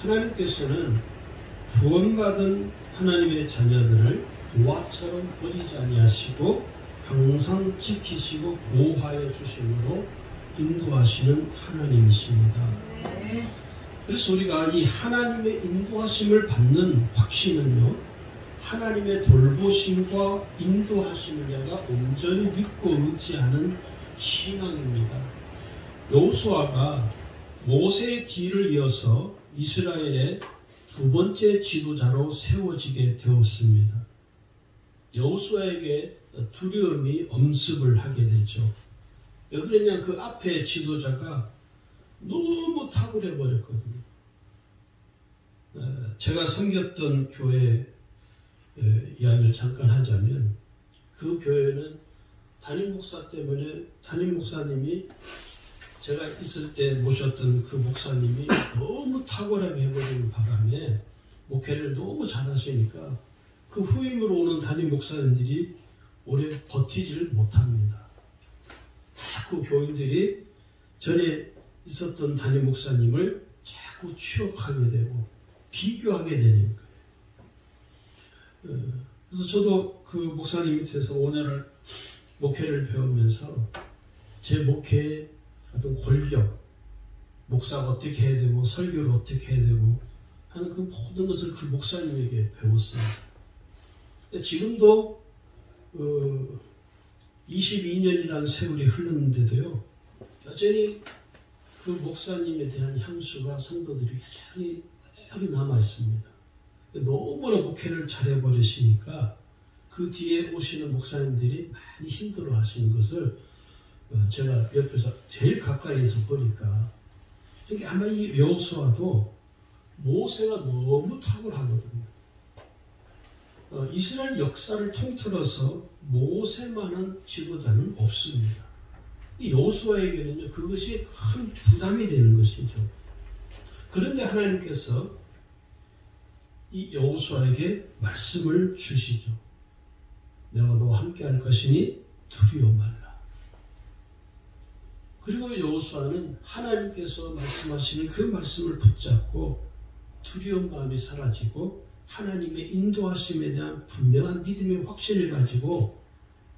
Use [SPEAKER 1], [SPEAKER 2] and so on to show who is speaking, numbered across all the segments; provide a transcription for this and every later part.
[SPEAKER 1] 하나님께서는 구원받은 하나님의 자녀들을 노아처럼 버리지 아니하시고 항상 지키시고 보호하여 주심으로 인도하시는 하나님이십니다. 그래서 우리가 이 하나님의 인도하심을 받는 확신은요, 하나님의 돌보심과 인도하심을 내가 온전히 믿고 의지하는 신앙입니다. 여호수아가 모세의 뒤를 이어서 이스라엘의 두 번째 지도자로 세워지게 되었습니다. 여호수아에게 두려움이 엄습을 하게 되죠. 왜 그러냐, 그 앞에 지도자가 너무 탁월해 버렸거든요. 제가 섬겼던 교회 이야기를 잠깐 하자면, 그 교회는 담임 목사 때문에 담임 목사님이 제가 있을 때 모셨던 그 목사님이 너무 탁월하게 해버리는 바람에 목회를 너무 잘하시니까 그 후임으로 오는 담임 목사님들이 오래 버티지를 못합니다. 자꾸 교인들이 전에 있었던 담임 목사님을 자꾸 추억하게 되고 비교하게 되는 거예요. 그래서 저도 그 목사님 밑에서 5년을 목회를 배우면서 제 목회의 어떤 권력, 목사가 어떻게 해야 되고 설교를 어떻게 해야 되고 하는 그 모든 것을 그 목사님에게 배웠습니다. 지금도 22년이라는 세월이 흘렀는데도요, 여전히 그 목사님에 대한 향수가 성도들이 여전히 남아 있습니다. 너무나 목회를 잘해버리시니까 그 뒤에 오시는 목사님들이 많이 힘들어 하시는 것을 제가 옆에서 제일 가까이에서 보니까, 그러니까 아마 이 여호수아도 모세가 너무 탁월하거든요. 이스라엘 역사를 통틀어서 모세만한 지도자는 없습니다. 여호수아에게는요, 그것이 큰 부담이 되는 것이죠. 그런데 하나님께서 이 여호수아에게 말씀을 주시죠. 내가 너와 함께 할 것이니 두려워 말라. 그리고 여호수아는 하나님께서 말씀하시는 그 말씀을 붙잡고 두려운 마음이 사라지고 하나님의 인도하심에 대한 분명한 믿음의 확신을 가지고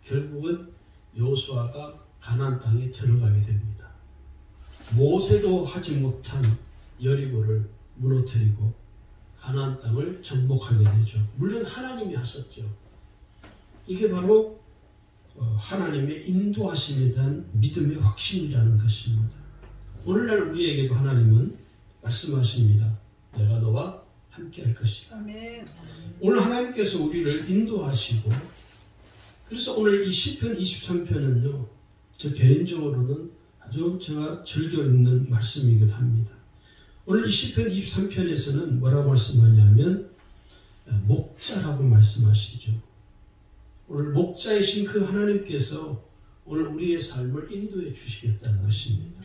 [SPEAKER 1] 결국은 여호수아가 가나안 땅에 들어가게 됩니다. 모세도 하지 못한 여리고를 무너뜨리고 가나안 땅을 정복하게 되죠. 물론 하나님이 하셨죠. 이게 바로 하나님의 인도하심에 대한 믿음의 확신이라는 것입니다. 오늘날 우리에게도 하나님은 말씀하십니다. 내가 너와 함께 할 것이다. 아멘. 오늘 하나님께서 우리를 인도하시고, 그래서 오늘 이 시편 23편은요, 저 개인적으로는 아주 제가 즐겨 읽는 말씀이기도 합니다. 오늘 이 시편 23편에서는 뭐라고 말씀하냐면 목자라고 말씀하시죠. 오늘 목자이신 그 하나님께서 오늘 우리의 삶을 인도해 주시겠다는 것입니다.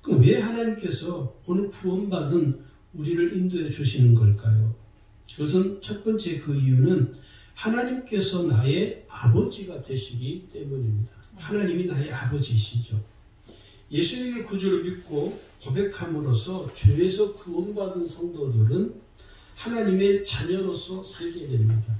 [SPEAKER 1] 그럼 왜 하나님께서 오늘 구원받은 우리를 인도해 주시는 걸까요? 그것은 첫 번째 그 이유는 하나님께서 나의 아버지가 되시기 때문입니다. 하나님이 나의 아버지이시죠. 예수님을 구주로 믿고 고백함으로써 죄에서 구원받은 성도들은 하나님의 자녀로서 살게 됩니다.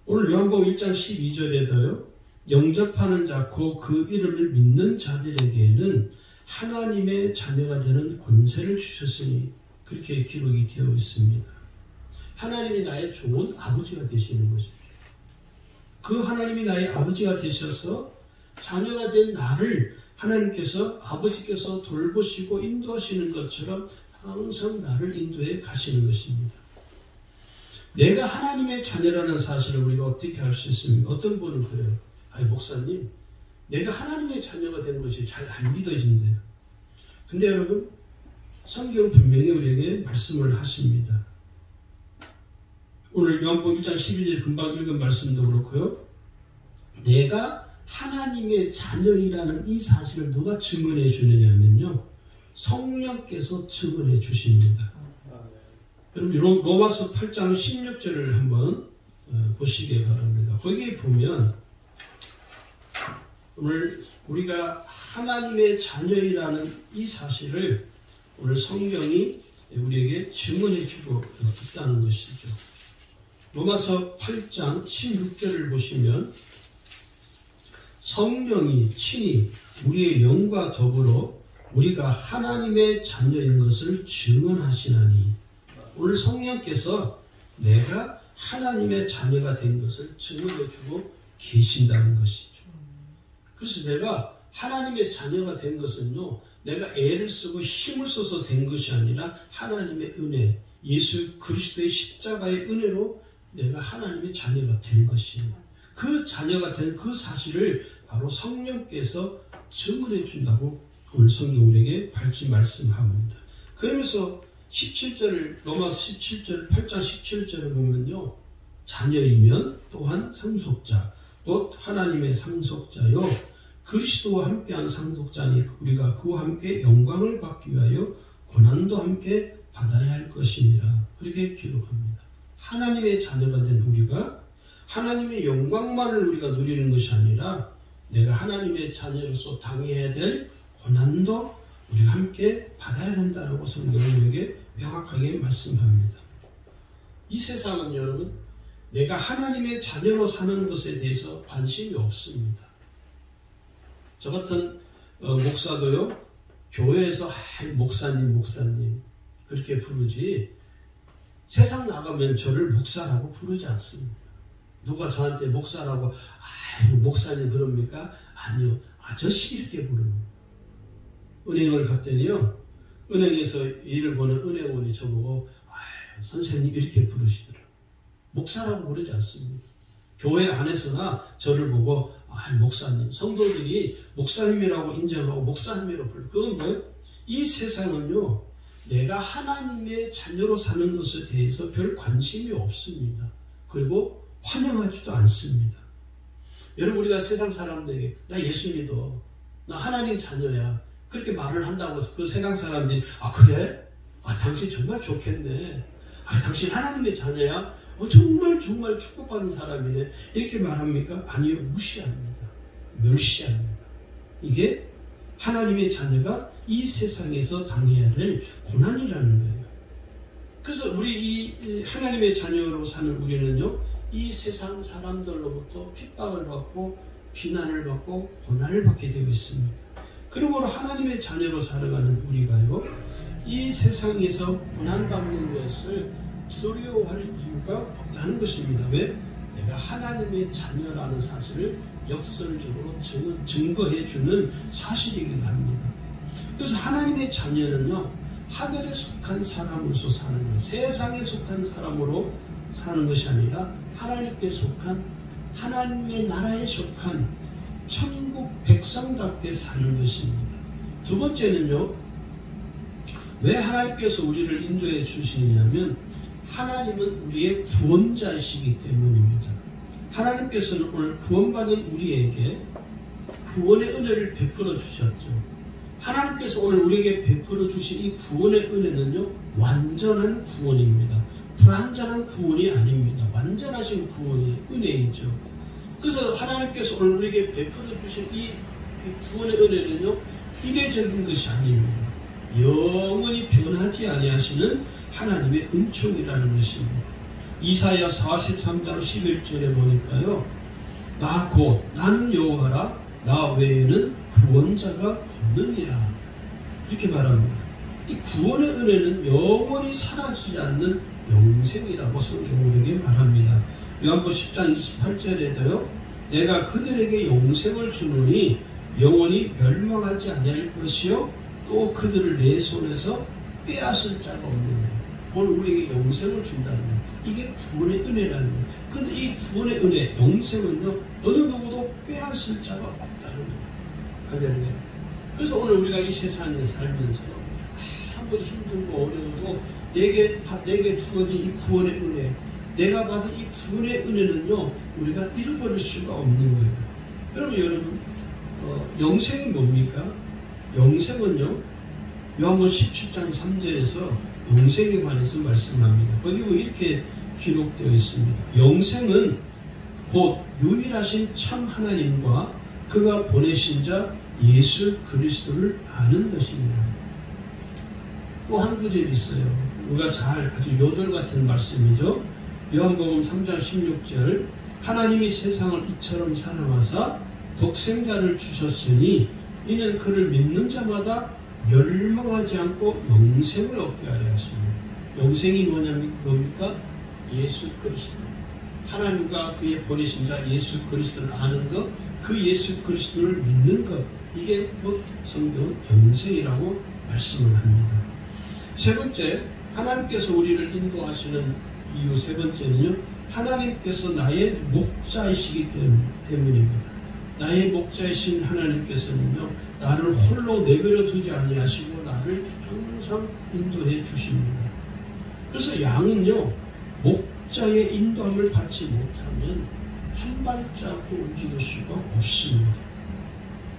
[SPEAKER 1] 오늘 요한복음 1장 12절에도요. 영접하는 자 곧 그 이름을 믿는 자들에게는 하나님의 자녀가 되는 권세를 주셨으니 그렇게 기록이 되어 있습니다. 하나님이 나의 좋은 아버지가 되시는 것이죠. 그 하나님이 나의 아버지가 되셔서 자녀가 된 나를 하나님께서 아버지께서 돌보시고 인도하시는 것처럼 항상 나를 인도해 가시는 것입니다. 내가 하나님의 자녀라는 사실을 우리가 어떻게 알 수 있습니까? 어떤 분은 그래요. 아니 목사님, 내가 하나님의 자녀가 된 것이 잘 안 믿어진대요. 근데 여러분, 성경은 분명히 우리에게 말씀을 하십니다. 오늘 요한복음 1장 12절 금방 읽은 말씀도 그렇고요. 내가 하나님의 자녀이라는 이 사실을 누가 증언해 주느냐면요, 성령께서 증언해 주십니다. 여러분 로마서 8장 16절을 한번 보시기 바랍니다. 거기에 보면 오늘 우리가 하나님의 자녀이라는 이 사실을 오늘 성경이 우리에게 증언해 주고 있다는 것이죠. 로마서 8장 16절을 보시면 성령이 친히 우리의 영과 더불어 우리가 하나님의 자녀인 것을 증언하시나니, 오늘 성령께서 내가 하나님의 자녀가 된 것을 증언해 주고 계신다는 것이죠. 그래서 내가 하나님의 자녀가 된 것은요, 내가 애를 쓰고 힘을 써서 된 것이 아니라 하나님의 은혜, 예수 그리스도의 십자가의 은혜로 내가 하나님의 자녀가 된 것입니다. 그 자녀가 된 그 사실을 바로 성령께서 증언해 준다고 오늘 성경 우리에게 밝히 말씀합니다. 그러면서 17절을, 로마서 17절, 8장 17절을 보면요, 자녀이면 또한 상속자, 곧 하나님의 상속자요 그리스도와 함께한 상속자니 우리가 그와 함께 영광을 받기 위하여 고난도 함께 받아야 할 것입니다. 그렇게 기록합니다. 하나님의 자녀가 된 우리가 하나님의 영광만을 우리가 누리는 것이 아니라 내가 하나님의 자녀로서 당해야 될 고난도 우리가 함께 받아야 된다라고 성경은 우리에게 명확하게 말씀합니다. 이 세상은 여러분, 내가 하나님의 자녀로 사는 것에 대해서 관심이 없습니다. 저 같은 목사도요, 교회에서 목사님 그렇게 부르지, 세상 나가면 저를 목사라고 부르지 않습니다. 누가 저한테 목사라고 목사님 그럽니까? 아니요, 아저씨 이렇게 부릅니다. 은행을 갔더니요, 은행에서 일을 보는 은행원이 저보고 선생님 이렇게 부르시더라고요. 목사라고 부르지 않습니다. 교회 안에서나 저를 보고 목사님, 성도들이 목사님이라고 인정하고 목사님이라고 불러요. 그건 뭐예요? 이 세상은요, 내가 하나님의 자녀로 사는 것에 대해서 별 관심이 없습니다. 그리고 환영하지도 않습니다. 여러분, 우리가 세상 사람들에게 나 예수 믿어, 나 하나님 자녀야, 그렇게 말을 한다고 해서 그 세상 사람들이 그래? 당신 정말 좋겠네. 당신 하나님의 자녀야? 정말 축복받는 사람이네. 이렇게 말합니까? 아니요, 무시합니다. 멸시합니다. 이게 하나님의 자녀가 이 세상에서 당해야 될 고난이라는 거예요. 그래서 우리 이 하나님의 자녀로 사는 우리는요, 이 세상 사람들로부터 핍박을 받고 비난을 받고 고난을 받게 되고 있습니다. 그러므로 하나님의 자녀로 살아가는 우리가요, 이 세상에서 고난받는 것을 두려워할 이유가 없다는 것입니다. 왜? 내가 하나님의 자녀라는 사실을 역설적으로 증거해주는 사실이기도 합니다. 그래서 하나님의 자녀는요, 하늘에 속한 사람으로서 사는 것, 세상에 속한 사람으로 사는 것이 아니라 하나님께 속한, 하나님의 나라에 속한 천국 백성답게 사는 것입니다. 두 번째는요, 왜 하나님께서 우리를 인도해 주시냐면 하나님은 우리의 구원자이시기 때문입니다. 하나님께서는 오늘 구원받은 우리에게 구원의 은혜를 베풀어 주셨죠. 하나님께서 오늘 우리에게 베풀어 주신 이 구원의 은혜는요, 완전한 구원입니다. 불완전한 구원이 아닙니다. 완전하신 구원의 은혜이죠. 그래서 하나님께서 오늘 우리에게 베풀어 주신 이 구원의 은혜는요, 이례적인 것이 아닙니다. 영원히 변하지 아니하시는 하나님의 은총이라는 것입니다. 이사야 43장 11절에 보니까요, 나 곧 나는 여호와라, 나 외에는 구원자가 없느니라, 이렇게 말합니다. 이 구원의 은혜는 영원히 사라지지 않는 영생이라고 성경에 말합니다. 요한복음 10장 28절에도요, 내가 그들에게 영생을 주노니 영원히 멸망하지 아니할 것이요 또 그들을 내 손에서 빼앗을 자가 없는 거예요. 오늘 우리에게 영생을 준다는 거예요. 이게 구원의 은혜라는 거예요. 그런데 이 구원의 은혜, 영생은요, 어느 누구도 빼앗을 자가 없다는 거예요. 할렐루야. 그래서 오늘 우리가 이 세상에 살면서 아무리 힘들고 어려워도 내게 주어진 이 구원의 은혜, 내가 받은 이 구원의 은혜는요, 우리가 잃어버릴 수가 없는 거예요. 여러분, 영생이 뭡니까? 영생은요, 요한복음 17장 3절에서 영생에 관해서 말씀합니다. 거기 이렇게 기록되어 있습니다. 영생은 곧 유일하신 참 하나님과 그가 보내신 자 예수 그리스도를 아는 것입니다. 또 한 구절이 있어요. 우리가 잘 아주 요들 같은 말씀이죠. 요한복음 3장 16절 하나님이 세상을 이처럼 사랑하사 독생자를 주셨으니 이는 그를 믿는 자마다 멸망하지 않고 영생을 얻게 하려 하십니다. 영생이 뭡니까? 예수 그리스도. 하나님과 그의 보내신 자 예수 그리스도를 아는 것, 그 예수 그리스도를 믿는 것, 이게 곧 성경은 영생이라고 말씀을 합니다. 세 번째, 하나님께서 우리를 인도하시는 이유 세 번째는요, 하나님께서 나의 목자이시기 때문입니다. 나의 목자이신 하나님께서는요, 나를 홀로 내버려 두지 아니하시고 나를 항상 인도해 주십니다. 그래서 양은요, 목자의 인도함을 받지 못하면 한 발자국 움직일 수가 없습니다.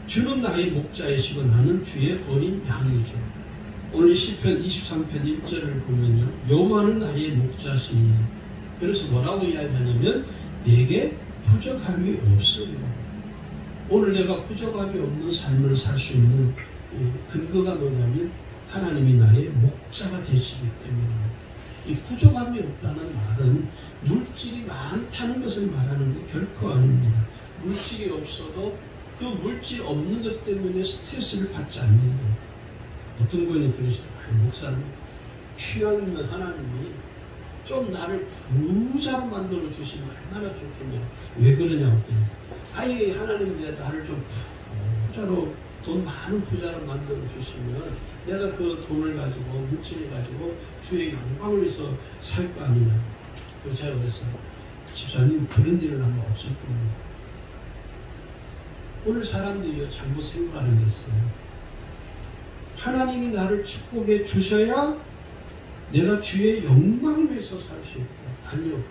[SPEAKER 1] 주는 나의 목자이시고 나는 주의 어린 양이죠. 오늘 시편 23편 1절을 보면요, 여호와는 나의 목자시니, 그래서 뭐라고 이야기하냐면 내게 부족함이 없으리라. 오늘 내가 부족함이 없는 삶을 살 수 있는 근거가 뭐냐면 하나님이 나의 목자가 되시기 때문입니다. 이 부족함이 없다는 말은 물질이 많다는 것을 말하는 게 결코 아닙니다. 물질이 없어도 그 물질 없는 것 때문에 스트레스를 받지 않는 거예요. 어떤 분이 그러시더라고요. 목사님, 휴양이면 하나님이 좀 나를 부자로 만들어 주시면 얼마나 좋겠냐. 왜 그러냐고. 아예 하나님이 나를 좀 부자로, 돈 많은 부자로 만들어 주시면 내가 그 돈을 가지고, 물질을 가지고 주의 영광을 위해서 살 거 아니냐. 그래서 제가 그랬어요. 집사님, 그런 일은 아마 없을 겁니다. 오늘 사람들이 잘못 생각하는 게 있어요. 하나님이 나를 축복해 주셔야 내가 주의 영광을 위해서 살 수 있다. 아니요.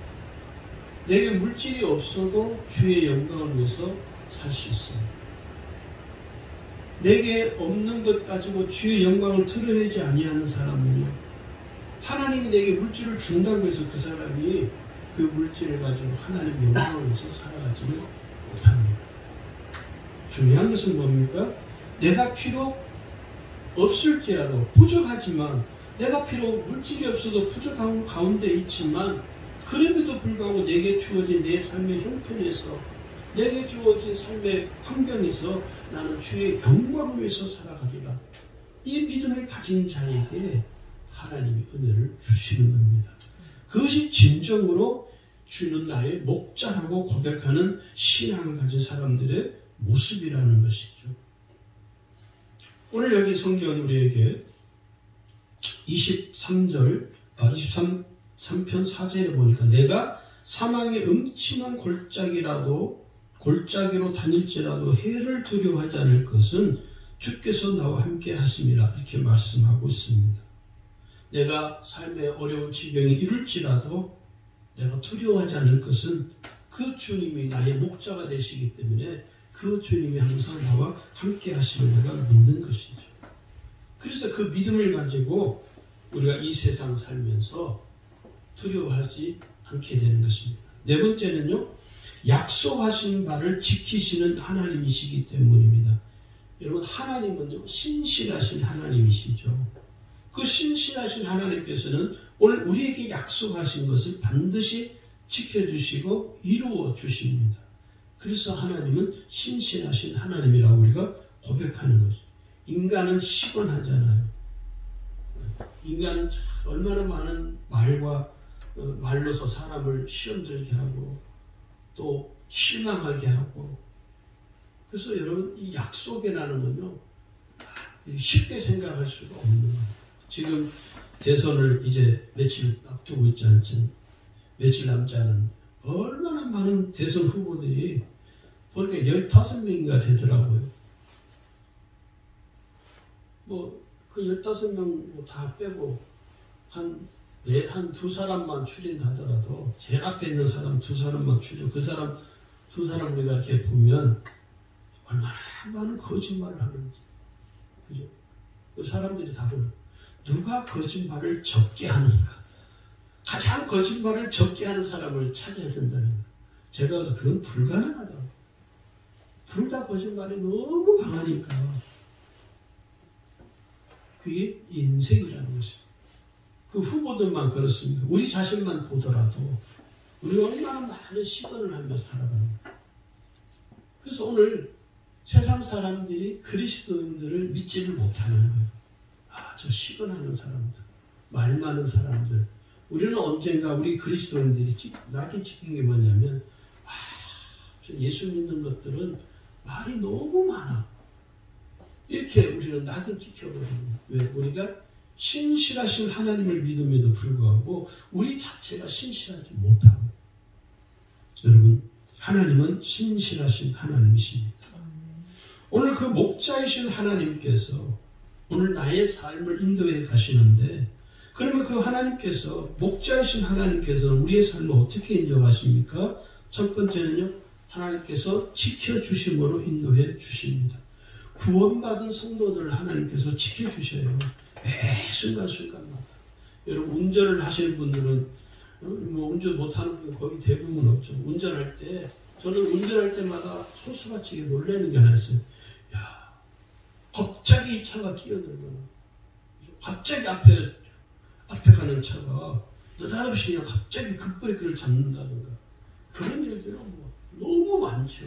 [SPEAKER 1] 내게 물질이 없어도 주의 영광을 위해서 살 수 있어요. 내게 없는 것 가지고 주의 영광을 드러내지 아니하는 사람은요, 하나님이 내게 물질을 준다고 해서 그 사람이 그 물질을 가지고 하나님 영광을 위해서 살아가지는 못합니다. 중요한 것은 뭡니까? 내가 필요 없을지라도, 부족하지만, 내가 비록 물질이 없어도 부족한 가운데 있지만 그럼에도 불구하고 내게 주어진 내 삶의 형편에서, 내게 주어진 삶의 환경에서 나는 주의 영광을 위해서 살아가리라. 이 믿음을 가진 자에게 하나님이 은혜를 주시는 겁니다. 그것이 진정으로 주는 나의 목자라고 고백하는 신앙을 가진 사람들의 모습이라는 것이죠. 오늘 여기 성경은 우리에게 23편 4절에 보니까 내가 사망의 음침한 골짜기로 다닐지라도 해를 두려워하지 않을 것은 주께서 나와 함께 하심이라, 이렇게 말씀하고 있습니다. 내가 삶의 어려운 지경에 이룰지라도 내가 두려워하지 않을 것은 그 주님이 나의 목자가 되시기 때문에 그 주님이 항상 나와 함께 하심을 내가 믿는 것이죠. 그래서 그 믿음을 가지고 우리가 이 세상 살면서 두려워하지 않게 되는 것입니다. 네 번째는요, 약속하신 바를 지키시는 하나님이시기 때문입니다. 여러분, 하나님은 신실하신 하나님이시죠. 그 신실하신 하나님께서는 오늘 우리에게 약속하신 것을 반드시 지켜주시고 이루어 주십니다. 그래서 하나님은 신실하신 하나님이라고 우리가 고백하는 거죠. 인간은 시건하잖아요. 인간은 얼마나 많은 말로서 사람을 시험 들게 하고 또 실망하게 하고. 그래서 여러분, 이 약속이라는 건요, 쉽게 생각할 수가 없는 거예요. 지금 대선을 이제 며칠 앞두고 있지 않지, 며칠 남지 않은 얼마나 많은 대선 후보들이 보니까 15명인가 되더라고요. 그 15명 다 빼고 한 두 사람만 추린하더라도 제일 앞에 있는 사람 두 사람만 추려, 그 사람 두 사람 우리가 이렇게 보면 얼마나 많은 거짓말을 하는지. 그죠? 그 사람들이 다 보면 누가 거짓말을 적게 하는가? 가장 거짓말을 적게 하는 사람을 찾아야 된다는 거예요. 제가 그래서 그건 불가능하다고. 둘 다 거짓말이 너무 강하니까. 그게 인생이라는 것이에요. 그 후보들만 그렇습니다. 우리 자신만 보더라도 우리가 얼마나 많은 시건을 하며 살아갑니다. 그래서 오늘 세상 사람들이 그리스도인들을 믿지를 못하는 거예요. 저 시건하는 사람들, 말 많은 사람들. 우리는 언젠가 우리 그리스도인들이 낙인 찍힌 게 뭐냐면 저 예수 믿는 것들은 말이 너무 많아. 이렇게 우리는 낙인 찍혀버립니다. 왜? 우리가 신실하신 하나님을 믿음에도 불구하고 우리 자체가 신실하지 못하고. 여러분, 하나님은 신실하신 하나님이십니다. 오늘 그 목자이신 하나님께서 오늘 나의 삶을 인도해 가시는데, 그러면 그 하나님께서, 목자이신 하나님께서는 우리의 삶을 어떻게 인도하십니까? 첫 번째는요, 하나님께서 지켜주심으로 인도해 주십니다. 구원받은 성도들을 하나님께서 지켜주셔요. 매 순간순간마다. 여러분, 운전을 하시는 분들은 운전 못하는 분은 거의 대부분 없죠. 운전할 때, 저는 운전할 때마다 소스라치게 놀라는 게 하나 있어요. 갑자기 차가 뛰어들거나, 갑자기 앞에 가는 차가 느닷없이 그냥 갑자기 급브레이크를 잡는다든가, 그런 일들은 너무 많죠.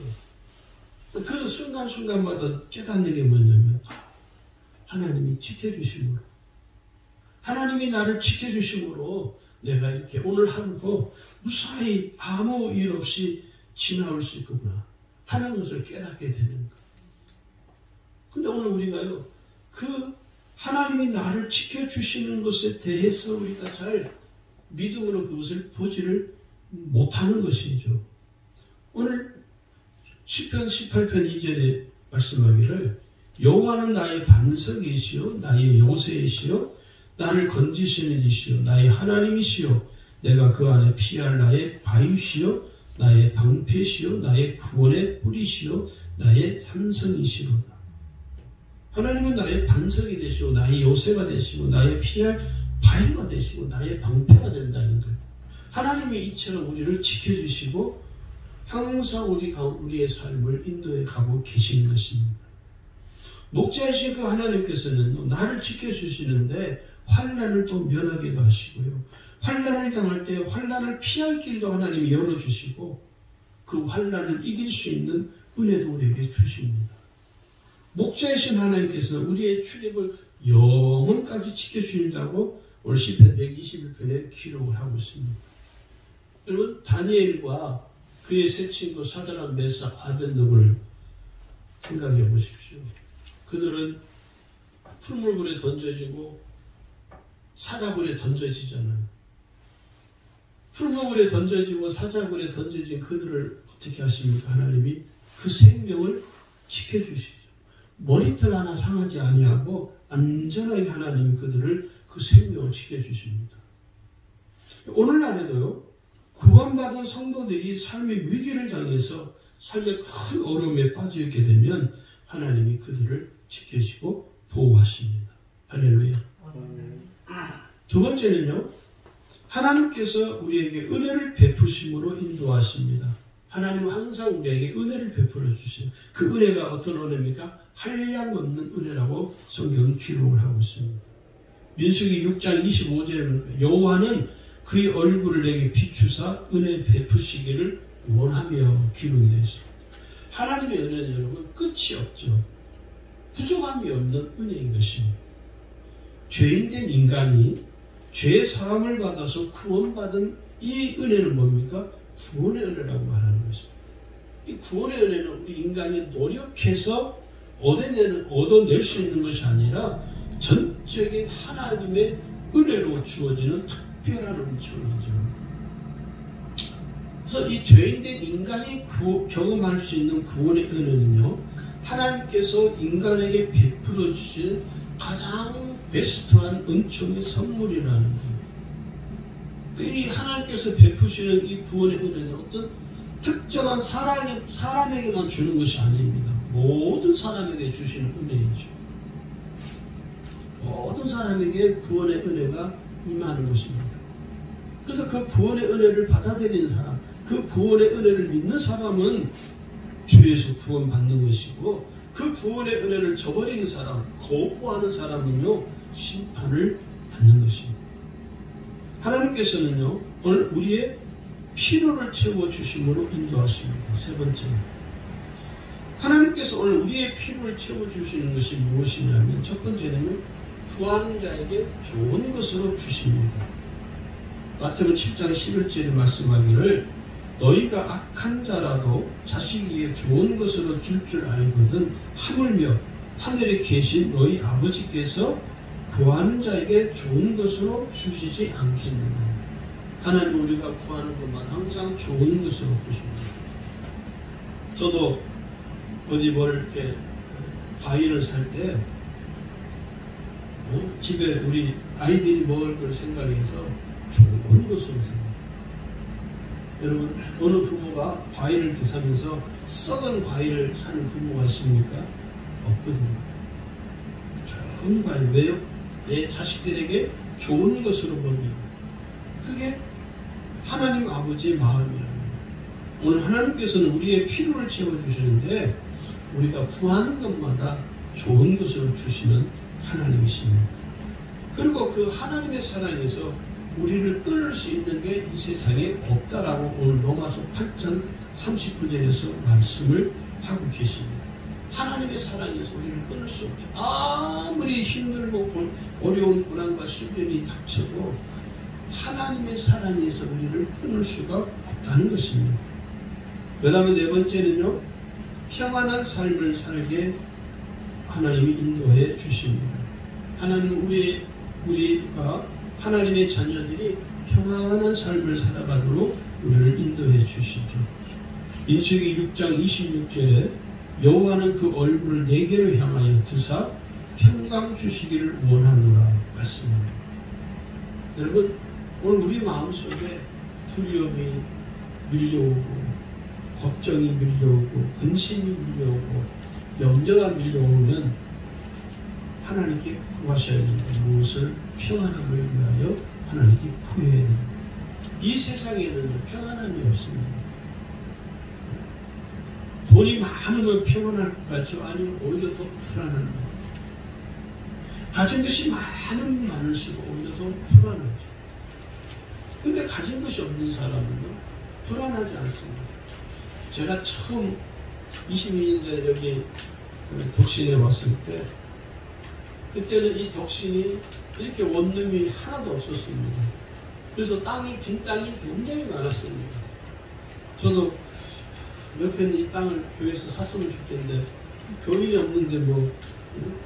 [SPEAKER 1] 그 순간순간마다 깨닫는 게 뭐냐면, 하나님이 지켜주심으로, 하나님이 나를 지켜주심으로 내가 이렇게 오늘 하루도 무사히 아무 일 없이 지나올 수 있구나 하는 것을 깨닫게 되는 것. 근데 오늘 우리가요, 그 하나님이 나를 지켜주시는 것에 대해서 우리가 잘 믿음으로 그것을 보지를 못하는 것이죠. 오늘 시편 18편 2절에 말씀하기를, 여호와는 나의 반석이시요 나의 요새이시요 나를 건지시는 이시요 나의 하나님이시요 내가 그 안에 피할 나의 바위시요 나의 방패시요 나의 구원의 뿌리시요 나의 삼성이시로다. 하나님은 나의 반석이 되시고 나의 요새가 되시고 나의 피할 바위가 되시고 나의 방패가 된다는 거예요. 하나님이 이처럼 우리를 지켜주시고 항상 우리의 삶을 인도해 가고 계시는 것입니다. 목자이신 그 하나님께서는 나를 지켜주시는데 환난을 또 면하기도 하시고요. 환난을 당할 때 환난을 피할 길도 하나님이 열어주시고 그 환난을 이길 수 있는 은혜도 우리에게 주십니다. 목자이신 하나님께서는 우리의 출입을 영원까지 지켜주신다고 오늘 시편 121편에 기록을 하고 있습니다. 여러분, 다니엘과 그의 세 친구 사드락, 메삭, 아벤노고를 생각해 보십시오. 그들은 풀물불에 던져지고 사자굴에 던져지잖아요. 풀물불에 던져지고 사자굴에 던져진 그들을 어떻게 하십니까? 하나님이 그 생명을 지켜주시죠. 머리털 하나 상하지 아니하고 안전하게 하나님이 그들을 그 생명을 지켜주십니다. 오늘날에도요, 구원받은 성도들이 삶의 위기를 당해서 삶의 큰 어려움에 빠져 있게 되면 하나님이 그들을 지키시고 보호하십니다. 할렐루야. 두 번째는요, 하나님께서 우리에게 은혜를 베푸심으로 인도하십니다. 하나님은 항상 우리에게 은혜를 베풀어 주시는 그 은혜가 어떤 은혜입니까? 한량없는 은혜라고 성경은 기록을 하고 있습니다. 민수기 6장 25절에 여호와는 그의 얼굴을 내게 비추사 은혜 베푸시기를 원하며 기록이 되어 있습니다. 하나님의 은혜는 여러분 끝이 없죠. 부족함이 없는 은혜인 것입니다. 죄인된 인간이 죄의 사함을 받아서 구원받은 이 은혜는 뭡니까? 구원의 은혜라고 말하는 것입니다. 이 구원의 은혜는 우리 인간이 노력해서 얻어낼 수 있는 것이 아니라 전적인 하나님의 은혜로 주어지는 특별한 은총이죠. 그래서 이 죄인된 인간이 경험할 수 있는 구원의 은혜는요, 하나님께서 인간에게 베풀어 주시는 가장 베스트한 은총의 선물이라는 거예요. 이 하나님께서 베푸시는 이 구원의 은혜는 어떤 특정한 사람에게만 주는 것이 아닙니다. 모든 사람에게 주시는 은혜이죠. 모든 사람에게 구원의 은혜가 임하는 것입니다. 그래서 그 구원의 은혜를 받아들이는 사람, 그 구원의 은혜를 믿는 사람은 죄에서 구원받는 것이고, 그 구원의 은혜를 저버리는 사람, 거부하는 사람은요, 심판을 받는 것입니다. 하나님께서는요, 오늘 우리의 필요를 채워주심으로 인도하십니다. 세 번째는, 하나님께서 오늘 우리의 필요를 채워주시는 것이 무엇이냐면, 첫 번째는 구하는 자에게 좋은 것으로 주십니다. 마태복음 7장 11절에 말씀하기를 너희가 악한 자라도 자식에게 좋은 것으로 줄 알거든 하물며 하늘에 계신 너희 아버지께서 구하는 자에게 좋은 것으로 주시지 않겠느냐. 하나님 우리가 구하는 것만 항상 좋은 것으로 주십니다. 저도 어디 뭘 이렇게 과일을 살 때 집에 우리 아이들이 먹을 걸 생각해서 좋은 것으로 생각해요. 여러분, 어느 부모가 과일을 이렇게 사면서 썩은 과일을 사는 부모가 있습니까? 없거든요. 좋은 과일. 왜요? 내 자식들에게 좋은 것으로 먹이고. 그게 하나님 아버지의 마음이랍니다. 오늘 하나님께서는 우리의 필요를 채워주시는데 우리가 구하는 것마다 좋은 것으로 주시는 하나님이십니다. 그리고 그 하나님의 사랑에서 우리를 끊을 수 있는 게 이 세상에 없다라고 오늘 로마서 8장 39절에서 말씀을 하고 계십니다. 하나님의 사랑에서 우리를 끊을 수 없죠. 아무리 힘들고 어려운 고난과 시련이 닥쳐도 하나님의 사랑에서 우리를 끊을 수가 없다는 것입니다. 그 다음에 네 번째는요, 평안한 삶을 살게 하나님이 인도해 주십니다. 하나님은 우리가 하나님의 자녀들이 평안한 삶을 살아가도록 우리를 인도해 주시죠. 민수기 6장 26절에 여호와는 그 얼굴을 내게로 향하여 드사 평강 주시기를 원하노라 말씀합니다. 여러분, 오늘 우리 마음속에 두려움이 밀려오고 걱정이 밀려오고 근심이 밀려오고 염려가 밀려오면 하나님께 구하셔야 됩니다. 무엇을? 평안함을 위하여 하나님께 구해야 됩니다. 이 세상에는 평안함이 없습니다. 돈이 많으면 평안할 것 같죠? 아니면 오히려 더 불안한 것. 가진 것이 많으면 많을수록 오히려 더 불안하죠. 근데 가진 것이 없는 사람은요, 불안하지 않습니다. 제가 처음 22년 전에 여기 독신에 왔을 때, 그때는 이 독신이 이렇게 원룸이 하나도 없었습니다. 그래서 빈 땅이 굉장히 많았습니다. 저도 옆에 있는 이 땅을 교회에서 샀으면 좋겠는데 교인이 없는데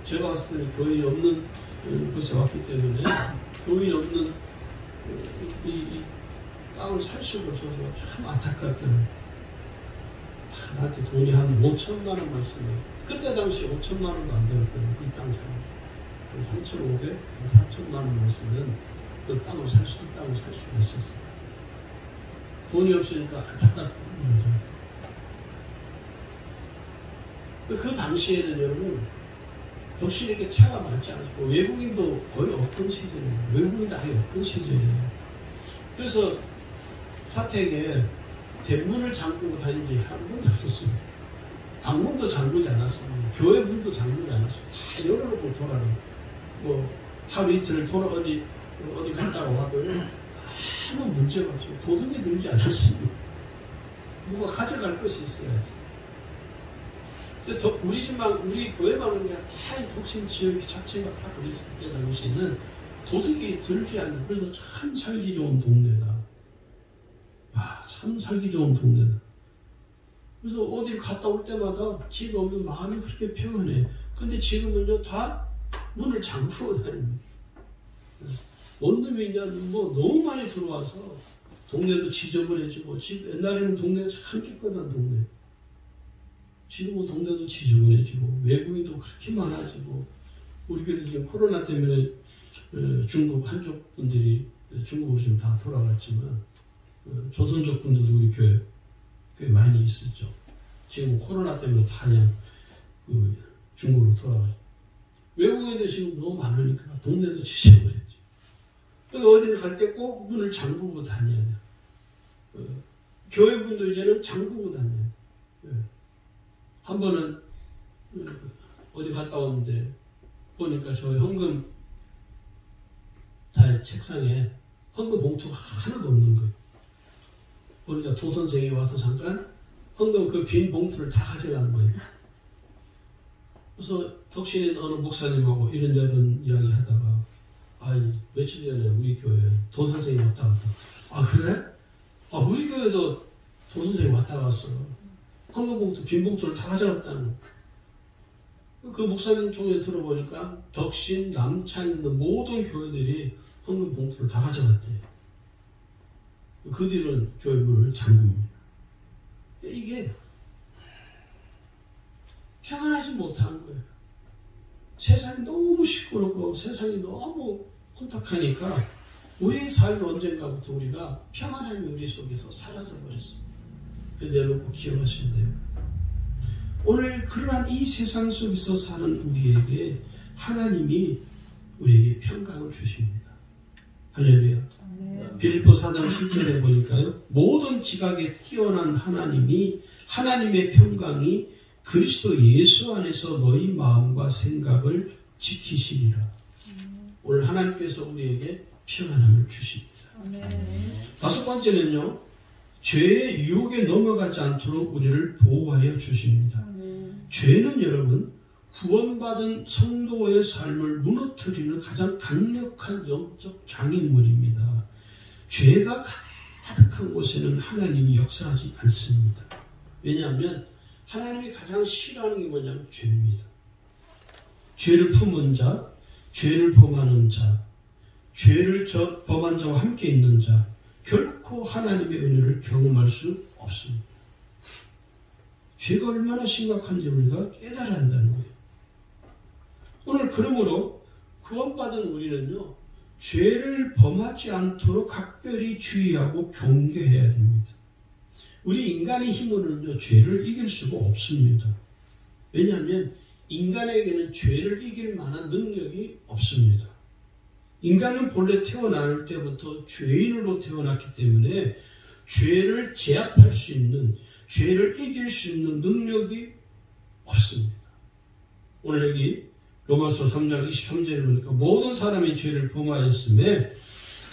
[SPEAKER 1] 제가 왔을 때는 교인이 없는 곳에 왔기 때문에 교인이 없는 이 땅을 살 수가 없어서 참 안타깝더라고요. 나한테 돈이 한 5천만 원만 쓰네. 그때 당시 5천만 원도 안 들었거든요. 이 땅 사는 3,500, 4천만 원만 쓰면 그 땅을 이 땅을 살 수가 있었어요. 돈이 없으니까 안타깝던 거죠. 그 당시에는 여러분, 덕실에게 차가 많지 않고 외국인도 거의 없던 시절이에요. 외국인도 아예 없던 시절이에요. 그래서 사택에 대문을 잠그고 다닌 적이 한 번도 없었어요. 방문도 잠그지 않았습니다. 교회 문도 잠그지 않았어요. 다 열어놓고 돌아다니고. 하루 이틀 어디 갔다가 와도요, 아무 문제가 없어요. 도둑이 들지 않았습니다. 누가 가져갈 것이 있어야지. 우리 교회만은 그냥 다 이 독신 지역 자체가 다 그랬을 때 당시에는 도둑이 들지 않는, 그래서 참 살기 좋은 동네다. 참 살기 좋은 동네다. 그래서 어디 갔다 올 때마다 집에 오면 마음이 그렇게 평안해. 근데 지금은요, 다 문을 잠그고 다닙니다. 원룸이 너무 많이 들어와서 동네도 지저분해지고, 옛날에는 동네가 참 깨끗한 동네. 지금은 동네도 지저분해지고, 외국인도 그렇게 많아지고, 우리 교회도 지금 코로나 때문에 중국 한족 분들이 중국으로 지금 다 돌아갔지만, 조선족 분들도 우리 교회 꽤 많이 있었죠. 지금 코로나 때문에 다 그냥 중국으로 돌아가죠. 외국인도 지금 너무 많으니까 동네도 지저분해지고. 그러니까 어디를 갈 때 꼭 문을 잠그고 다녀야 돼요. 교회 문도 이제는 잠그고 다녀야 돼요. 한 번은 어디 갔다 왔는데 보니까 저 현금 달 책상에 헌금 봉투가 하나도 없는 거예요. 그러니까 도선생이 와서 잠깐 헌금 그 빈 봉투를 다 가져간 거예요. 그래서 덕신인 어느 목사님하고 이런저런 이야기 하다가 며칠 전에 우리 교회에 도선생이 왔다 갔다. 아 그래? 우리 교회도 도선생이 왔다 갔어. 헌금 봉투 빈 봉투를 다 가져갔다는 거. 그 목사님 통해 들어보니까 덕신, 남창 있는 모든 교회들이 헌금 봉투를 다 가져갔대요. 그 뒤로는 교회 문을 잠깁니다. 이게 평안하지 못한 거예요. 세상이 너무 시끄럽고 세상이 너무 혼탁하니까 우리의 삶이 언젠가부터 우리가 평안함이 우리 속에서 사라져버렸습니다. 그대로 꼭 기억하셔야 돼요. 오늘 그러한 이 세상 속에서 사는 우리에게 하나님이 우리에게 평강을 주십니다. 할렐루야. 빌립보 4장 7절에 보니까요. 모든 지각에 뛰어난 하나님의 평강이 그리스도 예수 안에서 너희 마음과 생각을 지키시리라. 오늘 하나님께서 우리에게 평안함을 주십니다. 다섯 번째는요. 죄의 유혹에 넘어가지 않도록 우리를 보호하여 주십니다. 죄는 여러분 구원받은 성도의 삶을 무너뜨리는 가장 강력한 영적 장애물입니다. 죄가 가득한 곳에는 하나님이 역사하지 않습니다. 왜냐하면 하나님이 가장 싫어하는 게 뭐냐면 죄입니다. 죄를 품은 자, 죄를 범하는 자, 죄를 범한 자와 함께 있는 자, 결코 하나님의 은혜를 경험할 수 없습니다. 죄가 얼마나 심각한지 우리가 깨달아야 한다는 거예요. 오늘 그러므로 구원받은 우리는요, 죄를 범하지 않도록 각별히 주의하고 경계해야 됩니다. 우리 인간의 힘으로는요, 죄를 이길 수가 없습니다. 왜냐하면 인간에게는 죄를 이길 만한 능력이 없습니다. 인간은 본래 태어날 때부터 죄인으로 태어났기 때문에 죄를 제압할 수 있는, 죄를 이길 수 있는 능력이 없습니다. 오늘 여기 로마서 3장 23절에 보니까 모든 사람이 죄를 범하였음에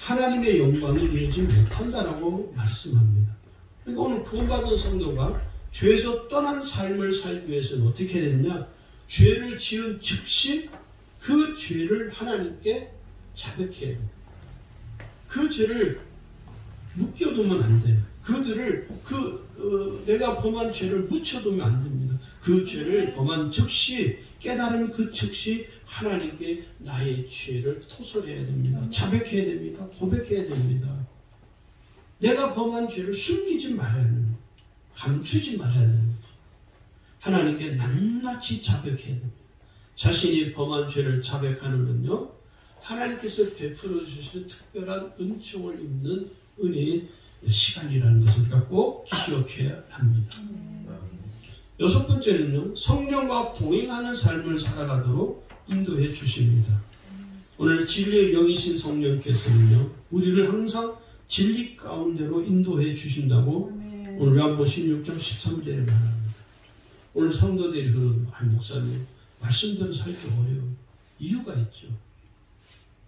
[SPEAKER 1] 하나님의 영광이 이루지 못한다라고 말씀합니다. 그러니까 오늘 구원받은 성도가 죄에서 떠난 삶을 살기 위해서는 어떻게 해야 되느냐? 죄를 지은 즉시 그 죄를 하나님께 자백해야 됩니다. 그 죄를 묵혀두면 안 돼요. 그들을 내가 범한 죄를 묻혀두면 안 됩니다. 그 죄를 범한 즉시 깨달은 그 즉시 하나님께 나의 죄를 토설해야 됩니다. 자백해야 됩니다. 고백해야 됩니다. 내가 범한 죄를 숨기지 말아야 됩니다. 감추지 말아야 됩니다. 하나님께 낱낱이 자백해야 됩니다. 자신이 범한 죄를 자백하는 건요, 하나님께서 베풀어 주시는 특별한 은총을 입는 은혜의 시간이라는 것을 우리가 꼭 기억해야 합니다. 여섯 번째는요, 성령과 동행하는 삶을 살아가도록 인도해 주십니다. 오늘 진리의 영이신 성령께서는요, 우리를 항상 진리 가운데로 인도해 주신다고 오늘 요한복음 16장 13절에 말합니다. 오늘 성도들이 목사님 말씀대로 살기 어려워요. 이유가 있죠.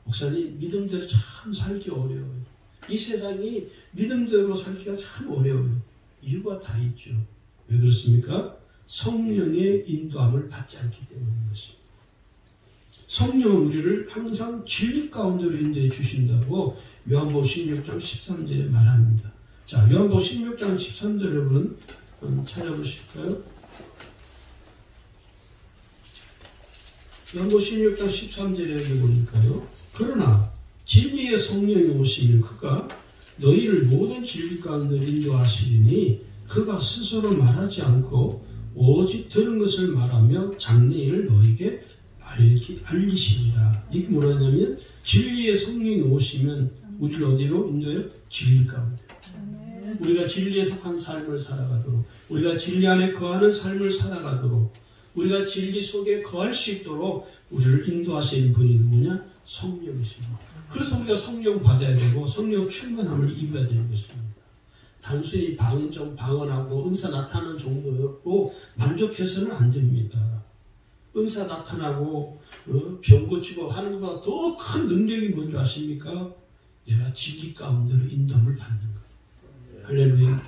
[SPEAKER 1] 목사님 믿음대로 참 살기 어려워요. 이 세상이 믿음대로 살기가 참 어려워요. 이유가 다 있죠. 왜 그렇습니까? 성령의 인도함을 받지 않기 때문인 것입니다. 성령은 우리를 항상 진리 가운데로 인도해 주신다고 요한복음 16장 13절에 말합니다. 자, 요한복음 16장 13절 여러분 찾아보실까요? 요한복음 16장 13절에 여기 보니까요. 그러나 진리의 성령이 오시면 그가 너희를 모든 진리 가운데 인도하시리니 그가 스스로 말하지 않고 오직 들은 것을 말하며 장래일을 너희에게 알리시리라. 이게 뭐라냐면 진리의 성령이 오시면 우리를 어디로 인도해요? 진리 가운데. 우리가 진리에 속한 삶을 살아가도록, 우리가 진리 안에 거하는 삶을 살아가도록, 우리가 진리 속에 거할 수 있도록 우리를 인도하시는 분이 누구냐? 성령이십니다. 그래서 우리가 성령 받아야 되고 성령 충만함을 입어야 되는 것입니다. 단순히 방언하고 은사 나타나는 정도로 만족해서는 안 됩니다. 은사 나타나고 병 고치고 하는 것보다 더 큰 능력이 뭔지 아십니까? 내가 진리 가운데로 인도함을 받는 거예요. 할렐루야.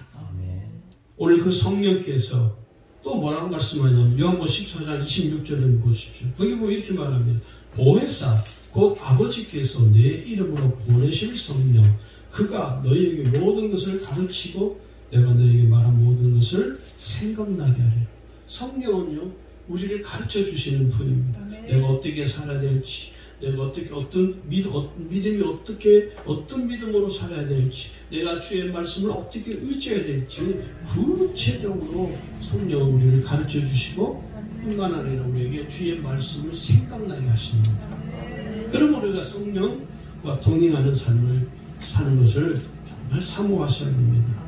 [SPEAKER 1] 오늘 그 성령께서 또 뭐라고 말씀하냐면 요한복음 14장 26절에 보십시오. 거기 보면 이렇게 말합니다. 보혜사 곧 아버지께서 내 이름으로 보내실 성령 그가 너희에게 모든 것을 가르치고 내가 너희에게 말한 모든 것을 생각나게 하리라. 성령은요 우리를 가르쳐 주시는 분입니다. 내가 어떻게 살아야 될지, 내가 어떻게 어떤 믿음이 어떤 믿음으로 살아야 될지, 내가 주의 말씀을 어떻게 의지해야 될지 구체적으로 성령은 우리를 가르쳐 주시고 뿐만 아니라 우리에게 주의 말씀을 생각나게 하십니다. 그럼 우리가 성령과 동행하는 삶을 사는 것을 정말 사모하셔야 됩니다.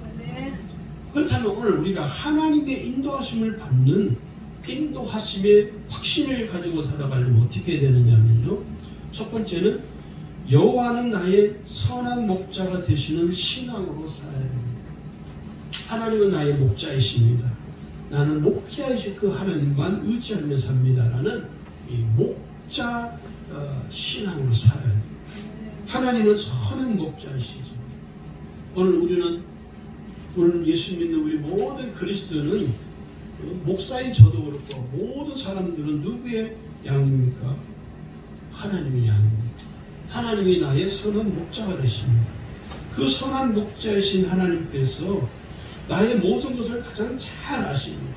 [SPEAKER 1] 그렇다면 오늘 우리가 하나님의 인도하심을 받는 인도하심의 확신을 가지고 살아가려면 어떻게 해야 되느냐면요. 첫 번째는 여호와는 나의 선한 목자가 되시는 신앙으로 살아야 됩니다. 하나님은 나의 목자이십니다. 나는 목자이신 그 하나님만 의지하며 삽니다라는 이 목자 신앙으로 살아야 됩니다. 하나님은 선한 목자이시죠. 오늘 예수 믿는 우리 모든 그리스도는 목사인 저도 그렇고 모든 사람들은 누구의 양입니까? 하나님의 양입니다. 하나님이 나의 선한 목자가 되십니다. 그 선한 목자이신 하나님께서 나의 모든 것을 가장 잘 아십니다.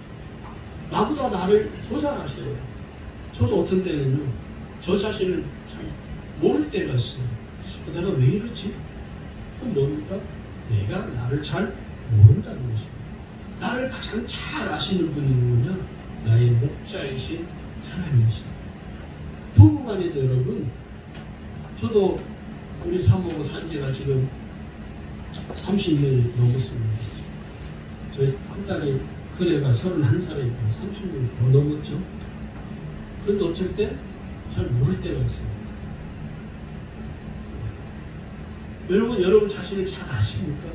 [SPEAKER 1] 나보다 나를 더 잘 아셔요. 저도 어떤 때는요 저 자신을 잘 모를 때가 있어요. 내가 왜 이러지? 그럼 뭡니까? 내가 나를 잘 모른다는 것입니다. 나를 가장 잘 아시는 분이 누구냐? 나의 목자이신 하나님이시다. 부부간에도 여러분, 저도 우리 사모고 산 지가 지금 30년이 넘었습니다. 저희 큰딸이 그래가 31살이고 30년이 더 넘었죠. 그런데 어쩔 때 잘 모를 때가 있습니다. 여러분 자신을 잘 아십니까?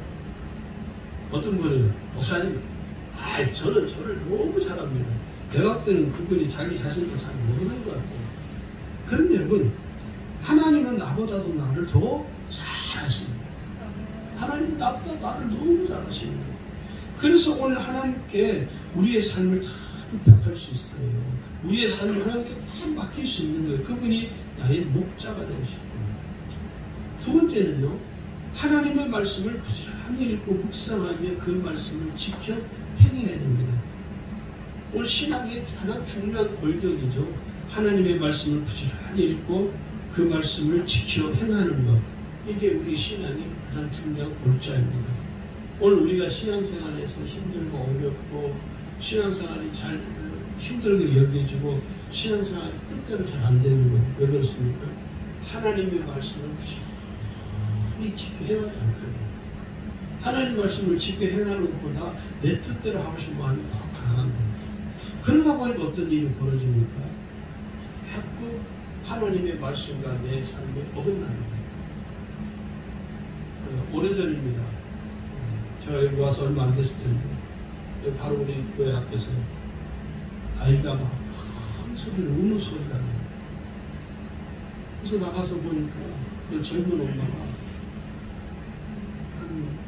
[SPEAKER 1] 어떤 분은 목사님, 저는 저를 너무 잘합니다. 내가 볼 때는 그분이 자기 자신도 잘 모르는 것 같아요. 그럼 여러분, 하나님은 나보다도 나를 더 잘 아십니다. 하나님은 나보다 나를 너무 잘 아십니다. 그래서 오늘 하나님께 우리의 삶을 다 부탁할 수 있어요. 우리의 삶을 하나님께 다 맡길 수 있는 거예요. 그분이 나의 목자가 되시고. 두 번째는요, 하나님의 말씀을 부지런히 읽고 묵상하며 그 말씀을 지켜 행해야 됩니다. 오늘 신학의 가장 중요한 골격이죠. 하나님의 말씀을 부지런히 읽고 그 말씀을 지켜 행하는 것. 이게 우리 신앙의 가장 중요한 골자입니다. 오늘 우리가 신앙생활에서 힘들고 어렵고 신앙생활이 잘 힘들게 여겨지고 신앙생활이 뜻대로 잘 안 되는 것. 왜 그렇습니까? 하나님의 말씀을 부지런히 지켜 행하지 않거든요. 하나님 말씀을 지켜 행하는 것보다 내 뜻대로 하고 싶은 마음이 더 강한 겁니다. 그러다 보니까 어떤 일이 벌어집니까? 자꾸 하나님의 말씀과 내 삶에 어긋나는 거예요. 오래전입니다. 제가 여기 와서 얼마 안 됐을 텐데 바로 우리 교회 앞에서 아이가 막 큰 소리를 우는 소리가 나요. 그래서 나가서 보니까 그 젊은 엄마가 한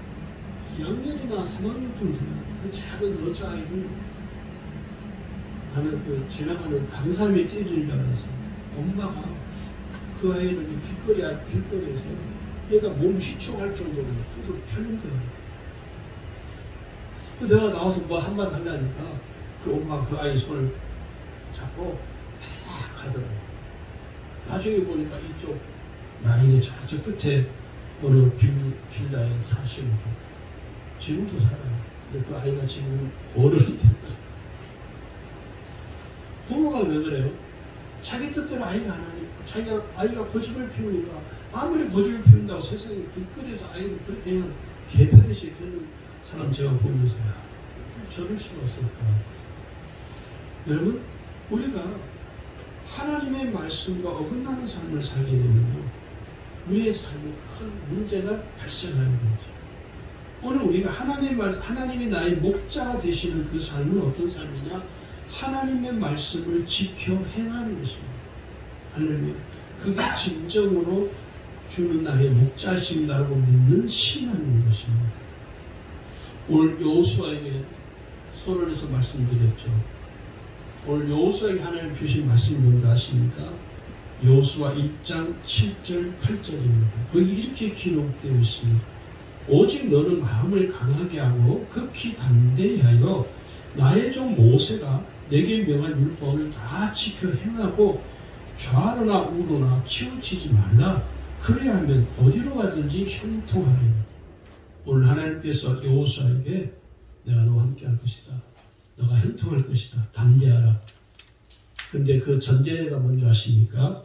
[SPEAKER 1] 2학년이나 3학년쯤 돼요. 그 작은 여자아이를 나는 그 지나가는 다른 사람이 때리려고 해서 엄마가 그 아이를 길거리에서 얘가 몸 휘청할 정도로 두드려 펴는 거예요. 내가 나와서 뭐 한마디 하려니까 그 엄마가 그 아이 손을 잡고 팍 하더라고요. 나중에 보니까 이쪽 라인의 저쪽 끝에 어느 빌라에 사시는 분. 지금도 살아요. 근데 그 아이가 지금 어른이 됐다. 부모가 왜 그래요? 자기 뜻대로 아이가 안 하니까 아이가 고집을 피우니까 아무리 고집을 피운다고 세상에 길거리에서 아이를 그렇게 그냥 개패듯이 되는 사람 제가 보면서 저럴 수가 없을까. 여러분, 우리가 하나님의 말씀과 어긋나는 삶을 살게 되면요, 우리의 삶에 큰 문제가 발생하는 거죠. 오늘 우리가 하나님이 나의 목자가 되시는 그 삶은 어떤 삶이냐? 하나님의 말씀을 지켜 행하는 것입니다. 할렐루야. 그게 진정으로 주는 나의 목자이신다라고 믿는 신앙인 것입니다. 오늘 여호수아에게 서론에서 말씀드렸죠. 오늘 여호수아에게 하나님 주신 말씀이 뭔가 아십니까? 여호수아 1장 7절 8절입니다. 거기 이렇게 기록되어 있습니다. 오직 너는 마음을 강하게 하고 극히 담대히 하여 나의 종 모세가 내게 명한 율법을 다 지켜 행하고 좌로나 우로나 치우치지 말라. 그래야 하면 어디로 가든지 형통하리니. 오늘 하나님께서 여호수아에게 내가 너와 함께 할 것이다. 너가 형통할 것이다. 담대하라. 그런데 그 전제가 뭔지 아십니까?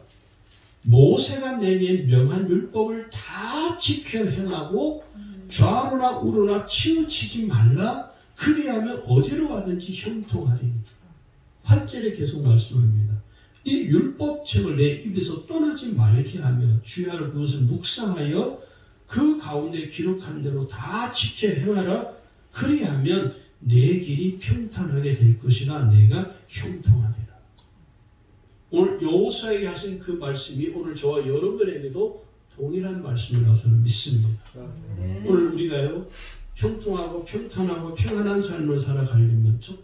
[SPEAKER 1] 모세가 내게 명한 율법을 다 지켜 행하고 좌로나 우로나 치우치지 말라. 그래야 하면 어디로 가든지 형통하리니. 8절에 계속 말씀합니다. 이 율법책을 내 입에서 떠나지 말게 하며 주야로 그것을 묵상하여 그 가운데 기록한 대로 다 지켜 행하라. 그래야 하면 내 길이 평탄하게 될 것이라. 내가 형통하리라. 오늘 여호수아에게 하신 그 말씀이 오늘 저와 여러분에게도 동일한 말씀이라고 저는 믿습니다. 오늘 우리가요 형통하고 평탄하고 평안한 삶을 살아가려면 첫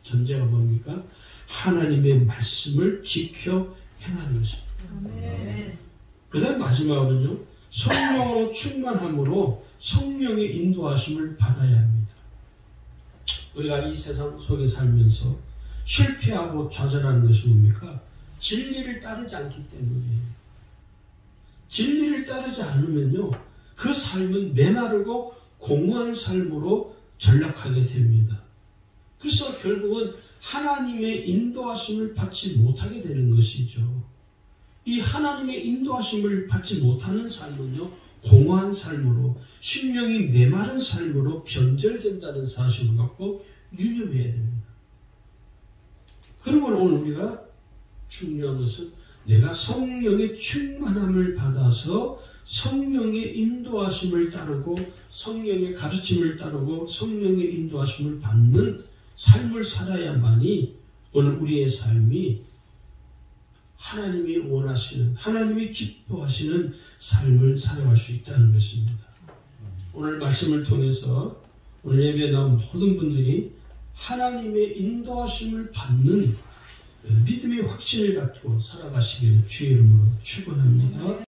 [SPEAKER 1] 전제가 뭡니까? 하나님의 말씀을 지켜 행하는 것입니다. 그 다음 마지막은요, 성령으로 충만함으로 성령의 인도하심을 받아야 합니다. 우리가 이 세상 속에 살면서 실패하고 좌절하는 것이 뭡니까? 진리를 따르지 않기 때문이에요. 진리를 따르지 않으면요, 그 삶은 메마르고 공허한 삶으로 전락하게 됩니다. 그래서 결국은 하나님의 인도하심을 받지 못하게 되는 것이죠. 이 하나님의 인도하심을 받지 못하는 삶은요, 공허한 삶으로, 심령이 메마른 삶으로 변절된다는 사실을 갖고 유념해야 됩니다. 그러면 오늘 우리가 중요한 것은 내가 성령의 충만함을 받아서 성령의 인도하심을 따르고 성령의 가르침을 따르고 성령의 인도하심을 받는 삶을 살아야만이 오늘 우리의 삶이 하나님이 원하시는, 하나님이 기뻐하시는 삶을 살아갈 수 있다는 것입니다. 오늘 말씀을 통해서 오늘 예배에 나온 모든 분들이 하나님의 인도하심을 받는 믿음의 확신을 갖고 살아가시길 주의 이름으로 축원합니다.